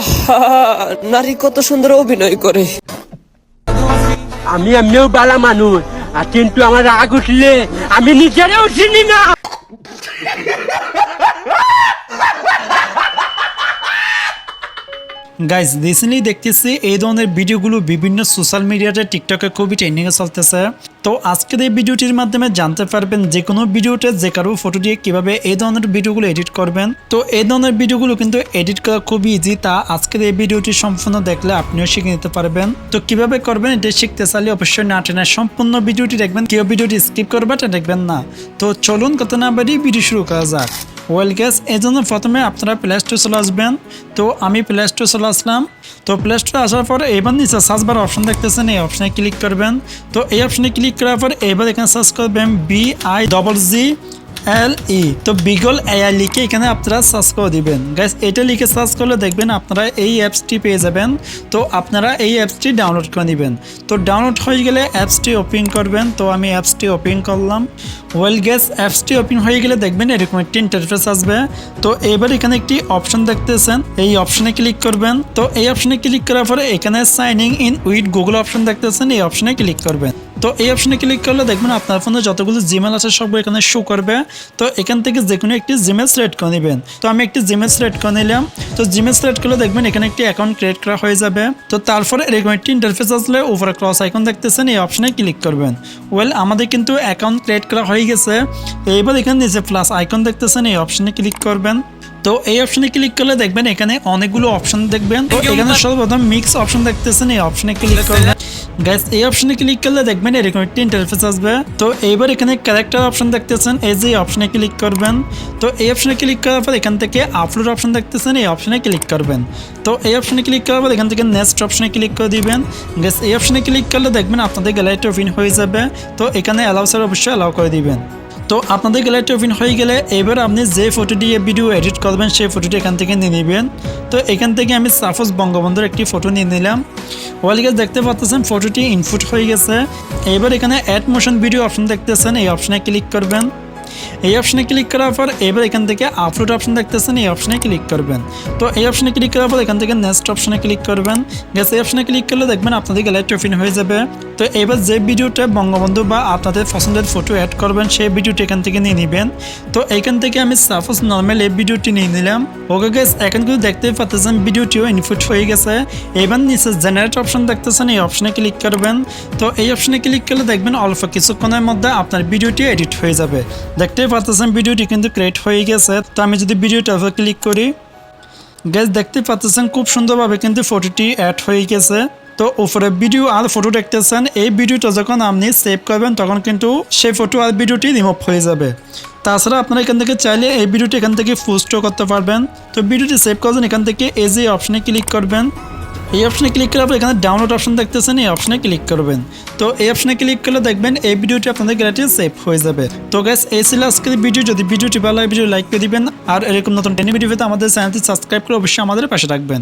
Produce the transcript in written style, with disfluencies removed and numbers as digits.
আহা, নারী কত সুন্দর অভিনয় করে। আমি এমনিও বালা মানুষ, আর কিন্তু আমার রাগ উঠলে আমি নিজেরাও চিনি না। গাইজ রিসেন্টলি দেখতেছি এই ধরনের ভিডিওগুলো বিভিন্ন সোশ্যাল মিডিয়াতে টিকটকে খুবই ট্রেন্ডিংয়ে চলতেছে। তো আজকের এই ভিডিওটির মাধ্যমে জানতে পারবেন যে কোনো ভিডিওতে যে কারো ফটো দিয়ে কীভাবে এই ধরনের ভিডিওগুলো এডিট করবেন। তো এই ধরনের ভিডিওগুলো কিন্তু এডিট করা খুবই ইজি, তা আজকের এই ভিডিওটি সম্পূর্ণ দেখলে আপনিও শিখে নিতে পারবেন। তো কিভাবে করবেন এটা শিখতে চাইলে অবশ্যই না টেনে সম্পূর্ণ ভিডিওটি দেখবেন, কেউ ভিডিওটি স্কিপ করবে এটা দেখবেন না। তো চলুন কথা না বাড়ি ভিডিও শুরু করা যাক। ওয়েল গ্যাস, এই জন্য প্রথমে আপনারা প্লে স্টোরে চলে আসবেন। তো আমি প্লে স্টোরে চলে আসলাম। তো প্লে স্টোরে আসার পর এবার নিচে সার্চ বার অপশন দেখতেছেন, এই অপশনে ক্লিক করবেন। তো এই অপশনে ক্লিক করার পর এবার এখানে সার্চ করবেন BIGGLE। তো বিগল এআই লিখে এখানে আপনারা সার্চ করে দিবেন। গাইস এটা লিখে সার্চ করলে দেখবেন আপনারা এই অ্যাপসটি পেয়ে যাবেন। তো আপনারা এই অ্যাপসটি ডাউনলোড করে নেবেন। তো ডাউনলোড হয়ে গেলে অ্যাপসটি ওপেন করবেন। তো আমি অ্যাপসটি ওপেন করলাম। ওয়েল গ্যাস, অ্যাপসটি ওপেন হয়ে গেলে দেখবেন এরকম একটি ইন্টারফেস আসবে। তো এবার এখানে একটি অপশন দেখতেছেন, এই অপশনে ক্লিক করবেন। তো এই অপশনে ক্লিক করার পরে এখানে signing in with Google option দেখতেছেন, এই অপশনে ক্লিক করবেন। তো এই অপশনে ক্লিক করলে দেখবেন আপনার ফোনে যতগুলো জিমেল আছে সব এখানে শো করবে। তো এখান থেকে যে কোনো একটি জিমেল সিলেক্ট করে নেবেন। তো আমি একটি জিমেল সিলেক্ট করে নিলাম। তো জিমেল সিলেক্ট করলে দেখবেন এখানে একটি অ্যাকাউন্ট ক্রিয়েট করা হয়ে যাবে। তো তারপরে এরকম একটি ইন্টারফেস আসলে উপরে ক্রস আইকন দেখতেছেন, এই অপশনে ক্লিক করবেন। ওয়েল আমাদের কিন্তু অ্যাকাউন্ট ক্রিয়েট করা হয়ে গেছে। এইবার এখানে নিচে প্লাস আইকন দেখতেছেন, এই অপশনে ক্লিক করবেন। তো এই অপশনে ক্লিক করলে দেখবেন এখানে অনেকগুলো অপশন দেখবেন। তো এখানে সর্বপ্রথম মিক্স অপশন দেখতেছেন, এই অপশনে ক্লিক করবেন। গাইস এই অপশনে ক্লিক করলে দেখবেন এরকম একটি ইন্টারফেস আসবে। তো এইবার এখানে ক্যারেক্টার অপশন দেখতেছেন, এই যে অপশনে ক্লিক করবেন। তো এই অপশনে ক্লিক করার পর এখান থেকে আপলোড অপশন দেখতেছেন, এই অপশনে ক্লিক করবেন। তো এই অপশনে ক্লিক করার পর এখান থেকে নেক্সট অপশনে ক্লিক করে দিবেন। গাইস এই অপশনে ক্লিক করলে দেখবেন আপনাদের গ্যালারিটা ওপেন হয়ে যাবে। তো এখানে অ্যালাউ স্যার অবশ্যই অ্যালাউ করে দিবেন। তো আপনাদের গ্যালারিটা ওপেন হয়ে গেলে এবার আপনি যে ফটো দিয়ে ভিডিও এডিট করবেন সেই ফটোটি এখান থেকে নিয়ে নেবেন। তো এখান থেকে আমি সাপোজ বঙ্গবন্ধুর একটি ফটো নিয়ে নিলাম। ওয়াল গাইস দেখতে পাচ্ছেন ফটোটি ইনপুট হয়ে গেছে। এবার এখানে অ্যাড মোশন ভিডিও অপশন দেখতেছেন, এই অপশনে ক্লিক করবেন। এই অপশনে ক্লিক করার পর এবার এখান থেকে আপলোড অপশন দেখতেছেন, এই অপশনে ক্লিক করবেন। তো এই অপশনে ক্লিক করার পর এখান থেকে নেক্সট অপশনে ক্লিক করবেন। গ্যাস এই অপশনে ক্লিক করলে দেখবেন আপনাদের গ্যালারিটা ওপেন হয়ে যাবে। তো এবার যে ভিডিওটা বঙ্গবন্ধু বা আপনাদের পছন্দের ফটো অ্যাড করবেন সেই ভিডিওটি এখান থেকে নিয়ে নেবেন। তো এইখান থেকে আমি সাপোজ নর্মাল এই ভিডিওটি নিয়ে নিলাম। ওকে গাইস এখন কিন্তু দেখতেই পাচ্ছেন ভিডিওটিও ইনপুট হয়ে গেছে। এবার নিচে জেনারেট অপশন দেখতেছেন, এই অপশনে ক্লিক করবেন। তো এই অপশনে ক্লিক করলে দেখবেন অল্প কিছুক্ষণের মধ্যে আপনার ভিডিওটি এডিট হয়ে যাবে। দেখতেই পাচ্ছেন ভিডিওটি কিন্তু ক্রিয়েট হয়ে গেছে। তো আমি যদি ভিডিওটা ক্লিক করি, গাইস দেখতে পাচ্ছেন খুব সুন্দরভাবে কিন্তু ফটোটি অ্যাড হয়ে গেছে। তো উপরে ভিডিও আর ফটো দেখতেছেন, এই ভিডিওটা যখন আপনি সেভ করবেন তখন কিন্তু সেই ফটো আর ভিডিওটি রিমুভ হয়ে যাবে। তাছাড়া আপনারা এখান থেকে চাইলে এই ভিডিওটি এখান থেকে পোস্টও করতে পারবেন। তো ভিডিওটি সেভ করবেন এখান থেকে এই যে অপশনে ক্লিক করবেন। এই অপশনে ক্লিক করার পর এখানে ডাউনলোড অপশন দেখতেছেন, এই অপশনে ক্লিক করবেন। তো এই অপশনে ক্লিক করলে দেখবেন এই ভিডিওটি আপনাদের গ্যালারিতে সেভ হয়ে যাবে। তো গাইস এই ছিল আজকের ভিডিও। যদি ভিডিওটি ভালো লাগে ভিডিও লাইক করে দিবেন, আর এরকম নতুন ট্রেনিং ভিডিও পেতে আমাদের চ্যানেলটি সাবস্ক্রাইব করে অবশ্যই আমাদের পাশে থাকবেন।